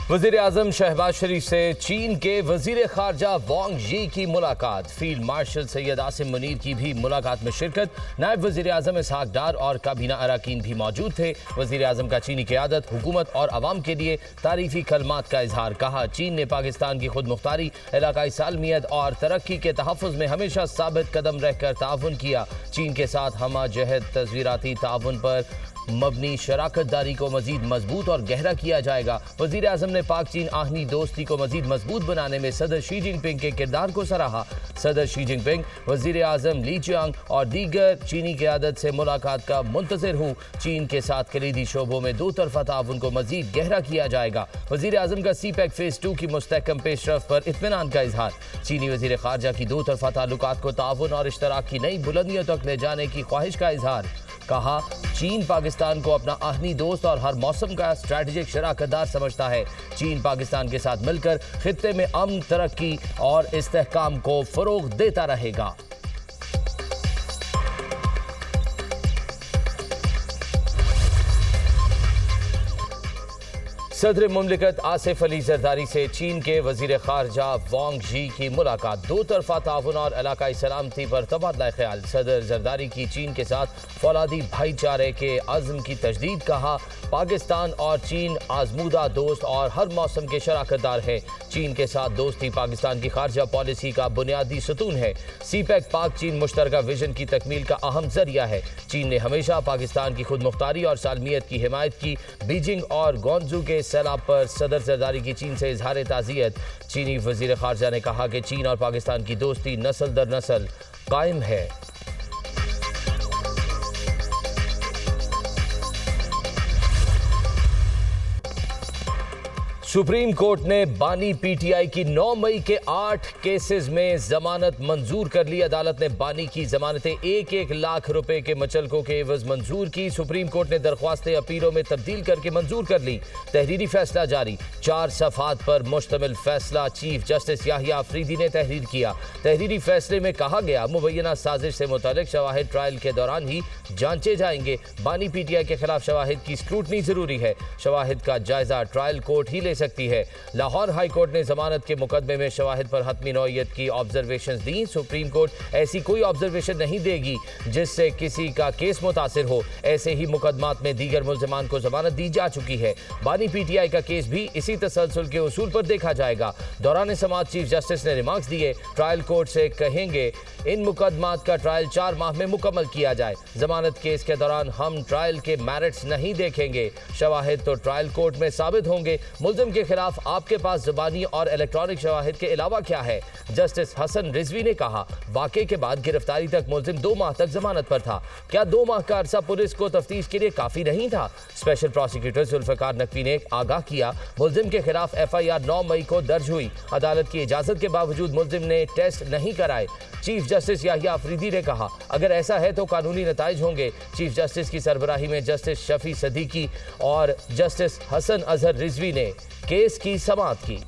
वज़ीर आज़म शहबाज शरीफ से चीन के वज़ीर ख़ारजा वांग यी की मुलाकात। फील्ड मार्शल सैयद आसिम मुनीर की भी मुलाकात में शिरकत। नायब वज़ीर आज़म इसहाक डार और काबीना अरकान भी मौजूद थे। वज़ीर आज़म का चीनी क़यादत, हुकूमत और अवाम के लिए तारीफ़ी कलमात का इजहार। कहा, चीन ने पाकिस्तान की खुद मुख्तारी, इलाकाई सालमियत और तरक्की के तहफ़्फ़ुज़ में हमेशा साबित कदम रहकर ताउन किया। चीन के साथ हमा जहद तस्वीराती ताउन पर मबनी शराकत दारी को मजीद मजबूत और गहरा किया जाएगा। वज़ीर आज़म ने पाक चीन आहनी दोस्ती को मजीद मजबूत बनाने में सदर शी जिनपिंग के किरदार को सराहा। सदर शी जिनपिंग, वज़ीर आज़म ली चियांग और दीगर चीनी क़यादत से मुलाकात का मुंतज़िर हूँ। चीन के साथ कलीदी शोबों में दो तरफ़ा ताउन को मजीद गहरा किया जाएगा। वज़ीर आज़म का CPEC फ़ेज़ 2 की मुस्तहकम पेशरफ पर इत्मीनान का इजहार। चीनी वज़ीर ख़ारजा की दो तरफ़ा ताल्लुकात को ताउन और इश्तराक की नई बुलंदियों तक ले जाने की ख्वाहिश का इजहार। कहा, चीन पाकिस्तान को अपना आहनी दोस्त और हर मौसम का स्ट्रैटेजिक शराकतदार समझता है। चीन पाकिस्तान के साथ मिलकर खित्ते में अमन, तरक्की और इस्तेहकाम को फरोग देता रहेगा। सदर मुमलिकत आसिफ अली जरदारी से चीन के वज़ीर ख़ारजा वांग यी की मुलाकात। दो तरफ़ा ताउन और इलाकाई सलामती पर तबादला ख्याल। सदर जरदारी की चीन के साथ फौलादी भाईचारे के अज़्म की तजदीद। कहा, पाकिस्तान और चीन आजमूदा दोस्त और हर मौसम के शराकतदार है। चीन के साथ दोस्ती पाकिस्तान की खारजा पॉलिसी का बुनियादी सतून है। CPEC पाक चीन मुश्तरका विजन की तकमील का अहम जरिया है। चीन ने हमेशा पाकिस्तान की खुद मुख्तारी और सालमियत की हिमायत की। बीजिंग और ग्वांगझू के सैलाब पर सदर जरदारी की चीन से इजहार ताज़ियत। चीनी वज़ीर ख़ारजा ने कहा कि चीन और पाकिस्तान की दोस्ती नस्ल दर नस्ल कायम है। सुप्रीम कोर्ट ने बानी PTI की 9 मई के 8 केसेस में जमानत मंजूर कर ली। अदालत ने बानी की जमानतें 1-1 लाख रुपए के मचलकों के एवज मंजूर की। सुप्रीम कोर्ट ने दरख्वास्तें अपीलों में तब्दील करके मंजूर कर ली। तहरीरी फैसला जारी। 4 सफ़हात पर मुश्तमिल फैसला चीफ जस्टिस याहिया अफरीदी ने तहरीर किया। तहरीरी फैसले में कहा गया, मुबैना साजिश से मुतालिक शवाहिद ट्रायल के दौरान ही जांचे जाएंगे। बानी PTI के खिलाफ शवाहिद की स्क्रूटनी जरूरी है। शवाहिद का जायजा ट्रायल कोर्ट ही ले सकती है। लाहौर हाई कोर्ट ने जमानत के मुकदमे में शवाहिद पर हतमी नौयत की ऑब्जर्वेशंस दी। सुप्रीम कोर्ट ऐसी कोई ऑब्जर्वेशन नहीं देगी जिससे किसी का केस मुतासिर हो। ऐसे ही मुकदमात में दीगर मुल्ज़िमान को जमानत दी जा चुकी है। बानी PTI का केस भी इसी तसलसल के उसूल पर देखा जाएगा। दौरान समाअत चीफ जस्टिस ने रिमार्क्स दिए, ट्रायल कोर्ट से कहेंगे इन मुकदमात का ट्रायल 4 माह में मुकम्मल किया जाए। जमानत केस के दौरान हम ट्रायल के मेरिट्स नहीं देखेंगे। शवाहिद तो ट्रायल कोर्ट में साबित होंगे। मुल्ज़िम के खिलाफ आपके पास ज़बानी और इलेक्ट्रॉनिक शवाहिद के अलावा क्या है? जस्टिस हसन रिजवी ने कहा, वाक़े के बाद गिरफ्तारी तक मुल्ज़िम 2 माह तक जमानत पर था। क्या 2 माह का अरसा पुलिस को तफ्तीश के लिए काफ़ी नहीं था? स्पेशल प्रोसिक्यूटर जुल्फ़िकार नकवी ने आगाह किया, मुल्ज़िम के खिलाफ FIR 9 मई को दर्ज हुई। अदालत की इजाज़त के बावजूद मुल्ज़िम ने टेस्ट नहीं कराए। चीफ जस्टिस याहिया अफरीदी ने कहा, अगर ऐसा है तो कानूनी नताइज होंगे। चीफ जस्टिस की सरबराही में जस्टिस शफी सदीकी और जस्टिस हसन अजहर रिजवी ने केस की समाअत की।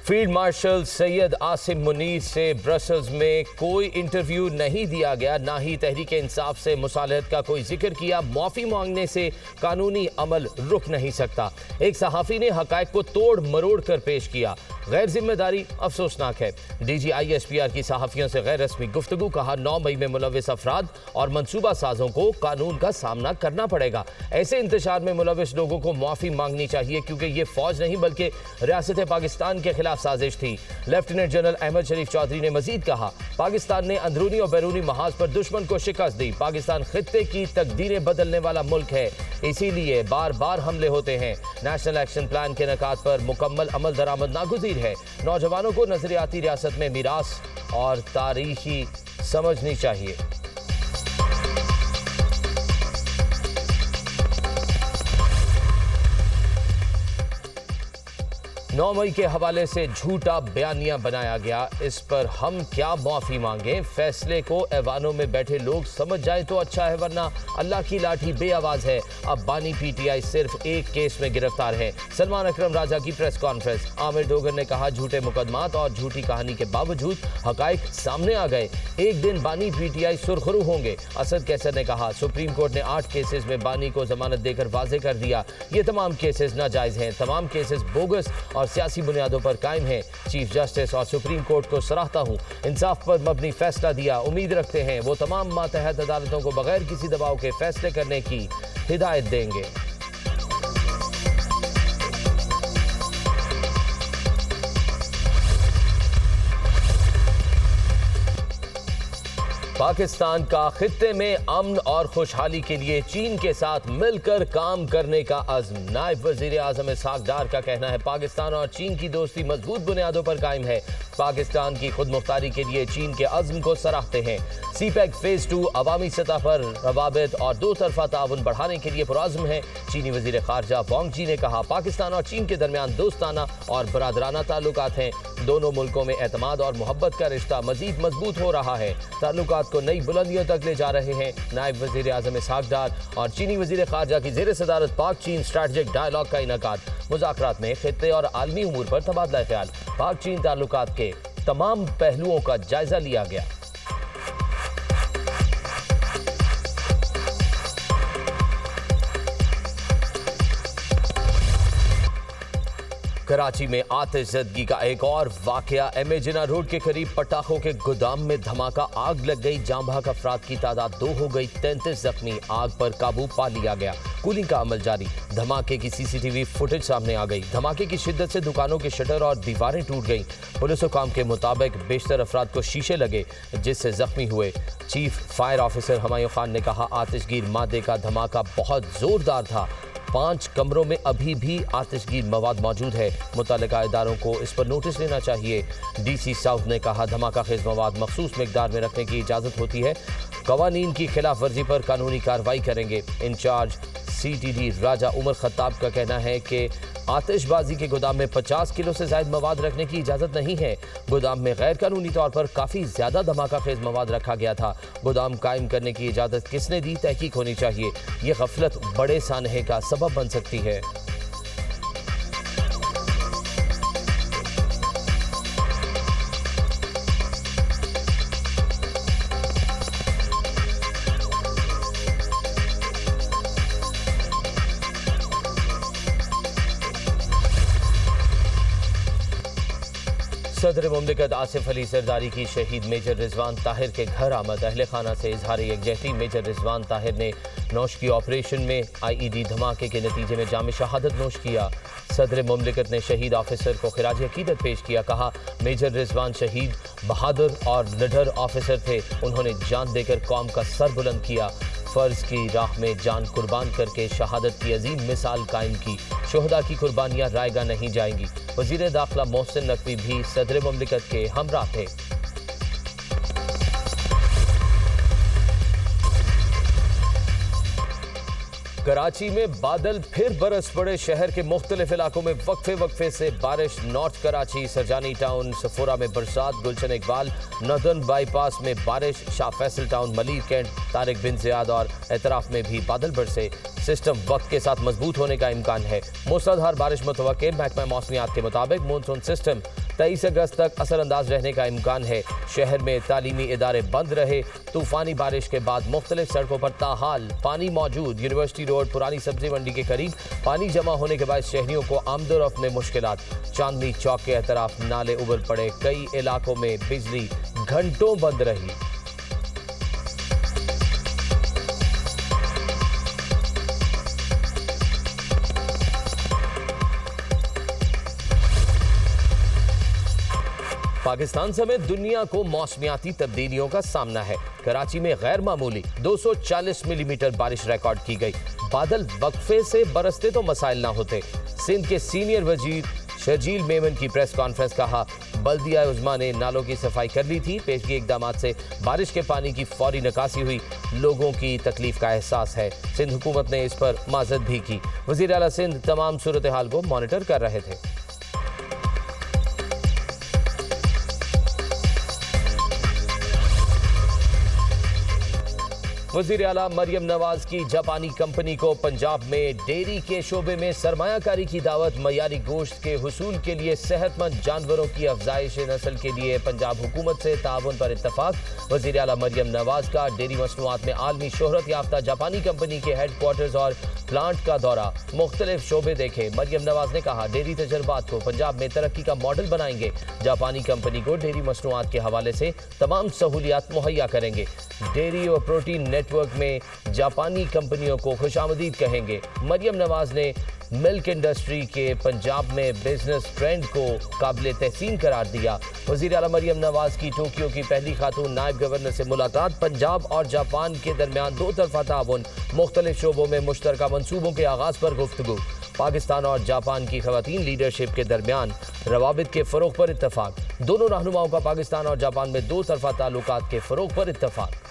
फील्ड मार्शल सैयद आसिम मुनीर से ब्रसल्स में कोई इंटरव्यू नहीं दिया गया, ना ही तहरीक इंसाफ से मुसालहत का कोई जिक्र किया। माफ़ी मांगने से कानूनी अमल रुक नहीं सकता। एक सहाफ़ी ने हक़ाइक़ को तोड़ मरोड़ कर पेश किया। गैर जिम्मेदारी अफसोसनाक है। DGI SPR की सहाफ़ियों से गैर रस्मी गुफ्तगू। कहा, 9 मई में मुलविस अफराद और मनसूबा साजों को कानून का सामना करना पड़ेगा। ऐसे इंतशार में मुलविस लोगों को माफ़ी मांगनी चाहिए, क्योंकि ये फ़ौज नहीं बल्कि रियासत पाकिस्तान के खिलाफ साजिश थी। लेफ्टिनेंट जनरल अहमद शरीफ चौधरी ने मजीद कहा, पाकिस्तान ने अंदरूनी और बैरूनी महाज पर दुश्मन को शिकस्त दी। पाकिस्तान खित्ते की तकदीरें बदलने वाला मुल्क है, इसीलिए बार बार हमले होते हैं। नेशनल एक्शन प्लान के नकात पर मुकम्मल अमल दरामद नागुज़ीर है। नौजवानों को नजरियाती रियासत में मीरास और तारीखी समझनी चाहिए। 9 मई के हवाले से झूठा बयानिया बनाया गया, इस पर हम क्या माफी मांगे। फैसले को ऐवानों में बैठे लोग समझ जाए तो अच्छा है, वरना अल्लाह की लाठी बेआवाज है। अब बानी पीटीआई सिर्फ एक केस में गिरफ्तार है। सलमान अकरम राजा की प्रेस कॉन्फ्रेंस। आमिर डोगर ने कहा, झूठे मुकदमात और झूठी कहानी के बावजूद हकायक सामने आ गए, एक दिन बानी पीटीआई सुरखरू होंगे। असद कैसर ने कहा, सुप्रीम कोर्ट ने 8 केसेस में बानी को जमानत देकर वाजे कर दिया, ये तमाम केसेस नाजायज हैं, तमाम केसेस बोगस और सियासी बुनियादों पर कायम है। चीफ जस्टिस और सुप्रीम कोर्ट को सराहता हूं, इंसाफ पर मबनी फैसला दिया। उम्मीद रखते हैं वो तमाम मातहत अदालतों को बगैर किसी दबाव के फैसले करने की हिदायत देंगे। पाकिस्तान का खित्ते में अमन और खुशहाली के लिए चीन के साथ मिलकर काम करने का अज़्म। नायब वज़ीर आज़म इसहाक डार का कहना है, पाकिस्तान और चीन की दोस्ती मजबूत बुनियादों पर कायम है। पाकिस्तान की खुद मुख्तारी के लिए चीन के अज़्म को सराहते हैं। सीपैक फेज 2 अवामी सतह पर रवाबित और दो तरफा ताउन बढ़ाने के लिए पुरअज़्म है। चीनी वज़ीर ख़ारजा वांग जी ने कहा, पाकिस्तान और चीन के दरमियान दोस्ताना और बरादराना ताल्लुकात हैं। दोनों मुल्कों में एतमाद और मोहब्बत का रिश्ता मजीद मजबूत हो रहा है, ताल्लुकात को नई बुलंदियों तक ले जा रहे हैं। नायब वज़ीर आज़म इसहाक डार और चीनी वज़ीर ख़ारजा की ज़ेर सदारत पाक चीन स्ट्रैटेजिक डायलॉग का इनेकाद। मुज़ाकरात में खित्ते और आलमी उमूर पर तबादला ख्याल, पाक चीन ताल्लुकात के तमाम पहलुओं का जायजा लिया गया। कराची में आतिशज़दगी का एक और वाकया। एमए जिना रोड के करीब पटाखों के गोदाम में धमाका, आग लग गई। जाँ बहक अफराद की तादाद 2 हो गई, 33 जख्मी। आग पर काबू पा लिया गया, कूलिंग का अमल जारी। धमाके की सीसीटीवी फुटेज सामने आ गई। धमाके की शिद्दत से दुकानों के शटर और दीवारें टूट गईं। पुलिस हुकाम के मुताबिक बेशतर अफराद को शीशे लगे, जिससे जख्मी हुए। Chief fire officer Humayun Khan ने कहा, आतिशगीर मादे का धमाका बहुत जोरदार था। 5 कमरों में अभी भी आतिशगीर मवाद मौजूद है। मुतल्लिका इदारों को इस पर नोटिस लेना चाहिए। डीसी साउथ ने कहा, धमाका खेज मवाद मखसूस मिकदार में रखने की इजाज़त होती है। कवानीन की खिलाफ वर्जी पर कानूनी कार्रवाई करेंगे। इंचार्ज CTD राजा उमर खत्ताब का कहना है कि आतिशबाजी के गोदाम में 50 किलो से ज़ायद मवाद रखने की इजाज़त नहीं है। गोदाम में गैर कानूनी तौर पर काफ़ी ज़्यादा धमाका खेज मवाद रखा गया था। गोदाम कायम करने की इजाज़त किसने दी, तहकीक होनी चाहिए। ये गफलत बड़े सानहे का सबब बन सकती है। सदर मुमलिकत आसिफ अली सरदारी की शहीद मेजर रिजवान ताहिर के घर आमद। अहले खाना से इजहार यकजहती। मेजर रिजवान ताहिर ने नौश की ऑपरेशन में IED धमाके के नतीजे में जाम शहादत नोश किया। सदर मुमलिकत ने शहीद ऑफिसर को खिराज अकीदत पेश किया। कहा, मेजर रिजवान शहीद बहादुर और निडर ऑफिसर थे। उन्होंने जान देकर कौम का सर बुलंद किया। फ़र्ज की राह में जान कुर्बान करके शहादत की अजीम मिसाल कायम की। शोहदा की कुर्बानियाँ रायगा नहीं जाएंगी। वज़ीर दाखिला मोहसिन नकवी भी सदर मुमलिकत के हमरा थे। कराची में बादल फिर बरस पड़े। शहर के मुख्तलिफ इलाकों में वक्फे वक्फे से बारिश। नॉर्थ कराची, सरजानी टाउन, सफोरा में बरसात। गुलशन इकबाल, नॉर्दर्न बाईपास में बारिश। शाह फैसल टाउन, मलिर कैंट, तारिक बिन ज़ियाद और एतराफ में भी बादल बरसे। सिस्टम वक्त के साथ मजबूत होने का इम्कान है। मूसलाधार बारिश मुतवक्के। महकमा मौसमियात के मुताबिक मानसून सिस्टम 23 अगस्त तक असरअंदाज रहने का इम्कान है। शहर में तालीमी इदारे बंद रहे। तूफानी बारिश के बाद मुख्तलिफ सड़कों पर ताहाल पानी मौजूद। यूनिवर्सिटी रोड, पुरानी सब्जी मंडी के करीब पानी जमा होने के बाद शहरियों को आमदोरफ्त में मुश्किलात। चांदनी चौक के अतराफ नाले उबल पड़े। कई इलाकों में बिजली घंटों बंद रही। पाकिस्तान समेत दुनिया को मौसमियाती तब्दीलियों का सामना है। कराची में गैर मामूली 240 मिलीमीटर बारिश रिकॉर्ड की गई। बादल वक्फे से बरसते तो मसाइल ना होते। सिंध के सीनियर वजीर शर्जील मेमन की प्रेस कॉन्फ्रेंस। कहा, बल्दिया उज़्मा ने नालों की सफाई कर ली थी। पेशगी इकदाम से बारिश के पानी की फौरी निकासी हुई। लोगों की तकलीफ का एहसास है। सिंध हुकूमत ने इस पर माजरत भी की। वज़ीर आला सिंध तमाम सूरत हाल को मॉनिटर कर रहे थे। वज़ीर आला मरियम नवाज की जापानी कंपनी को पंजाब में डेयरी के शोबे में सरमायाकारी की दावत। मयारी गोश्त के हुसूल के लिए सेहतमंद जानवरों की अफजाइश नस्ल के लिए पंजाब हुकूमत से ताउन पर इत्तफाक। वज़ीर आला मरियम नवाज का डेयरी मसनूआत में आलमी शोहरत याफ्ता जापानी कंपनी के हेडक्वार्टर्स और प्लांट का दौरा। मुख्तलिफ शोबे देखे। मरियम नवाज ने कहा, डेयरी तजर्बात को पंजाब में तरक्की का मॉडल बनाएंगे। जापानी कंपनी को डेयरी मसनूआत के हवाले से तमाम सहूलियात मुहैया करेंगे। डेयरी और प्रोटीन नेटवर्क में जापानी कंपनियों को खुशामदीद कहेंगे। मरियम नवाज ने मिल्क इंडस्ट्री के पंजाब में बिजनेस ट्रेंड को काबिल तहसीन करार दिया। वज़ीर आला मरियम नवाज की टोक्यो की पहली खातून नायब गवर्नर से मुलाकात। पंजाब और जापान के दरमियान दो तरफा ताउन, मुख्तलिफ शोबों में मुश्तरका मंसूबों के आगाज पर गुफ्तगू। पाकिस्तान और जापान की खवातीन लीडरशिप के दरमियान रवाबित के फ़रोग़ पर इत्तफाक। दोनों रहनुमाओं का पाकिस्तान और जापान में दो तरफा ताल्लुकात के फ़रोग़ पर इत्तफाक।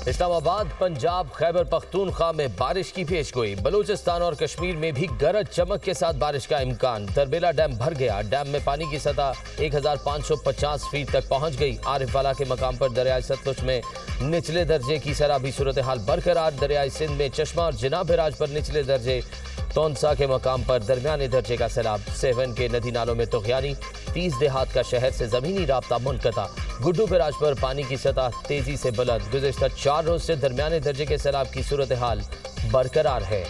इस्लामाबाद, पंजाब, खैबर पख्तूनख्वा में बारिश की पेशगोई। बलूचिस्तान और कश्मीर में भी गरज चमक के साथ बारिश का इम्कान। तरबेला डैम भर गया। डैम में पानी की सतह 1550 फीट तक पहुंच गई। आरिफवाला के मकाम पर दरियाई सतलुज में निचले दर्जे की सराबी सूरत हाल बरकरार। दरियाई सिंध में चश्मा और जिनाब राज पर निचले दर्जे। तौनसा के मकाम पर दरमियाने दर्जे का सैलाब। सेवन के नदी नालों में तुग़यानी। 30 देहात का शहर से ज़मीनी राब्ता मुनक़ता। गुड्डू बिराज पर पानी की सतह तेजी से बुलंद। गुज़िश्ता 4 रोज से दरमियाने दर्जे के सैलाब की सूरत हाल बरकरार है।